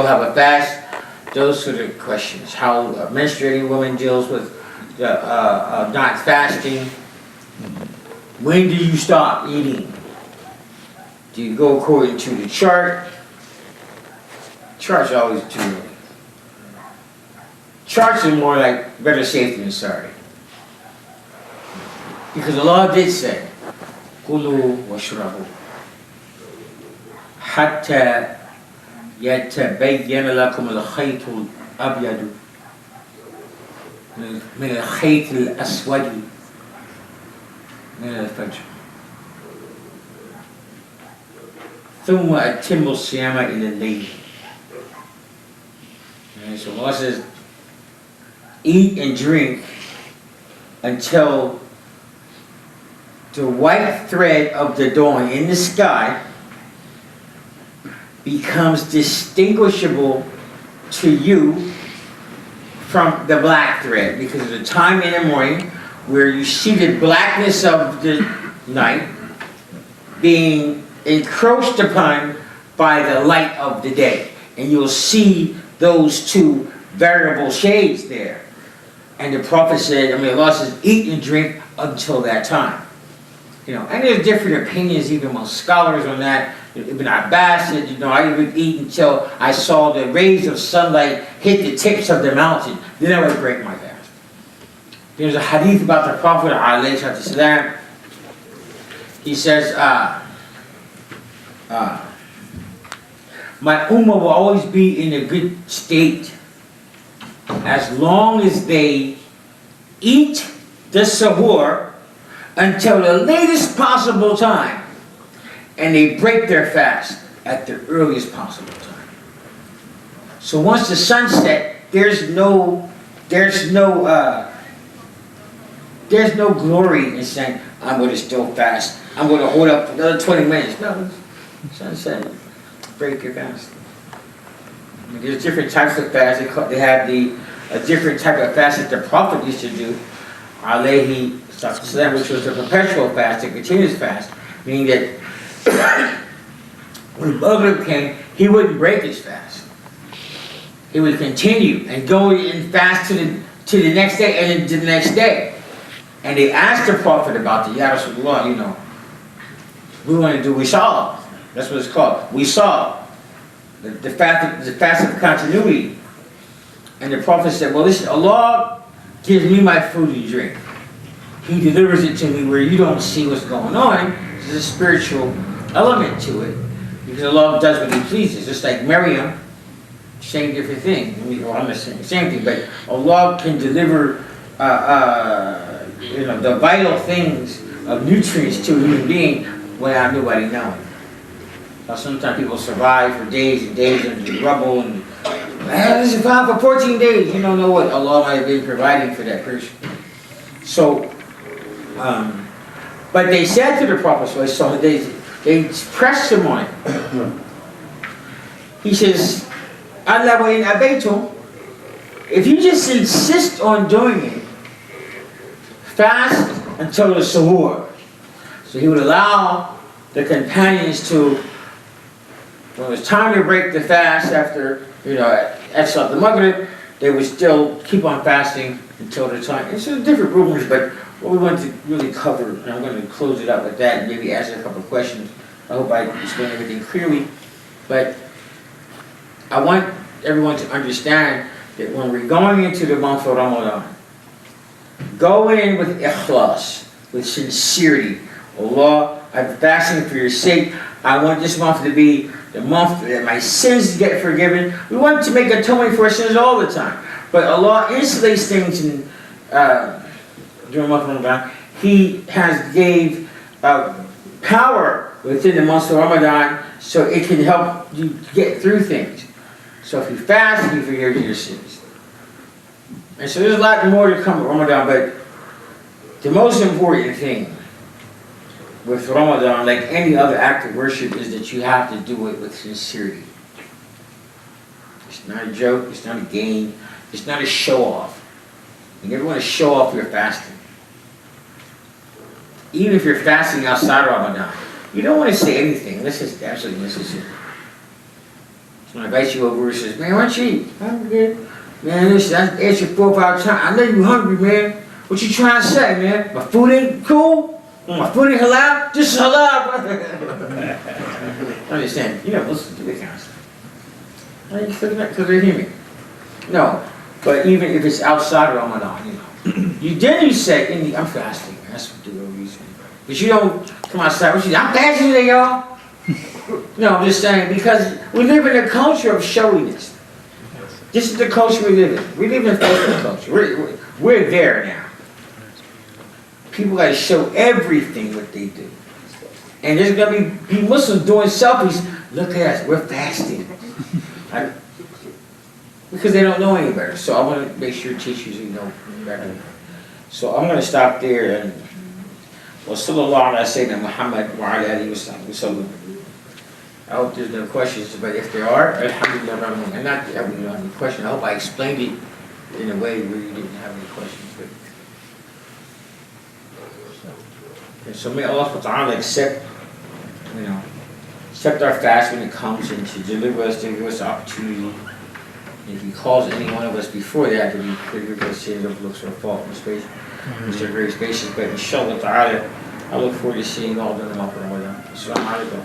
have a fast? Those sort of questions. How a menstruating woman deals with not fasting. When do you stop eating? Do you go according to the chart? Charts are always too early. Charts are more like better safe than sorry. Because Allah did say, Kulu washrabu hatta yatabayyana lakum al-khayt al-abyad min al-khayt al-aswad min al-fajr. ثم أتموا الصيام إلى الليل. And so Allah says, eat and drink until the white thread of the dawn in the sky becomes distinguishable to you from the black thread, because of the time in the morning where you see the blackness of the night being encroached upon by the light of the day, and you'll see those two variable shades there. And the Prophet said, Allah says, eat and drink until that time. And there's different opinions even among scholars on that. Ibn Abbas said, I would eat until I saw the rays of sunlight hit the tips of the mountain. Then I would break my fast. There's a hadith about the Prophet ﷺ. He says, my ummah will always be in a good state as long as they eat the sahur until the latest possible time, and they break their fast at the earliest possible time. So once the sun set, there's no glory in saying, I'm going to still fast. I'm going to hold up another 20 minutes. No, sunset, break your fast. There's different types of fast. They have a different type of fast that the Prophet used to do, alayhi salam, which was a perpetual fast, a continuous fast, meaning that when Maghrib came, he wouldn't break his fast. He would continue and go and fast to the next day and then to the next day. And they asked the Prophet about the Ya Rasulullah, we want to do wisal. That's what it's called. Wisal. The fast of continuity. And the Prophet said, well, listen, Allah gives me my food and drink. He delivers it to me where you don't see what's going on. There's a spiritual element to it. Because Allah does what He pleases. Just like Maryam, same different thing. I'm not saying the same thing, but Allah can deliver the vital things of nutrients to a human being without nobody knowing. Sometimes people survive for days and days under the rubble, and they survive for 14 days. You don't know what Allah might have been providing for that person. So, but they said to the Prophet, so they pressed him on it. He says, Allah wa in abaytum, if you just insist on doing it, fast until the suhoor. So he would allow the companions to, when it was time to break the fast after, at Salat al-Maghrib, they would still keep on fasting until the time. And so different rumors, but what we want to really cover, and I'm going to close it up with that and maybe answer a couple of questions. I hope I explained everything clearly. But I want everyone to understand that when we're going into the month of Ramadan, go in with ikhlas, with sincerity. Allah, I'm fasting for your sake. I want this month to be the month that my sins get forgiven. We want to make atonement for our sins all the time. But Allah insulates things in, during the month of Ramadan. He has gave power within the month of Ramadan so it can help you get through things. So if you fast, He forgives your sins. And so there's a lot more to come with Ramadan, but the most important thing with Ramadan, like any other act of worship, is that you have to do it with sincerity. It's not a joke, it's not a game, it's not a show-off. You never want to show off your fasting. Even if you're fasting outside of Ramadan, you don't want to say anything unless it's absolutely necessary. So I invite you over, he says, man, why don't you eat? I'm good. Man, listen, I asked you 4 or 5 times. I know you hungry, man. What you trying to say, man? My food ain't cool? My food ain't halal? This is halal, brother. Understand? You don't listen to this kind of stuff. Why are you looking at? Because they're human. No. But even if it's outside of Ramadan, you know. Then you say, I'm fasting, man. That's the real reason. But you don't come outside. What you say? I'm fasting today, y'all. No, I'm just saying, because we live in a culture of showiness. This is the culture we live in. We live in a festival culture. We're there now. People got to show everything what they do. And there's going to be Muslims doing selfies. Look at us, we're fasting. Because they don't know any better. So I want to make sure teachers you know better. So I'm going to stop there. And well, sallallahu alaihi wasallam, Muhammad wa ala alihi wa sallam. I hope there's no questions, but if there are, alhamdulillah, and not that we don't have any questions, I hope I explained it in a way where you didn't have any questions. So may Allah subhanahu wa ta'ala accept our fast when it comes and to deliver us, to give us the opportunity. And if He calls any one of us before that, to be clear of sins, overlooks our fault, mistakes, which are very spacious. But inshallah ta'ala, I look forward to seeing all of them up and all that. Assalamu alaikum.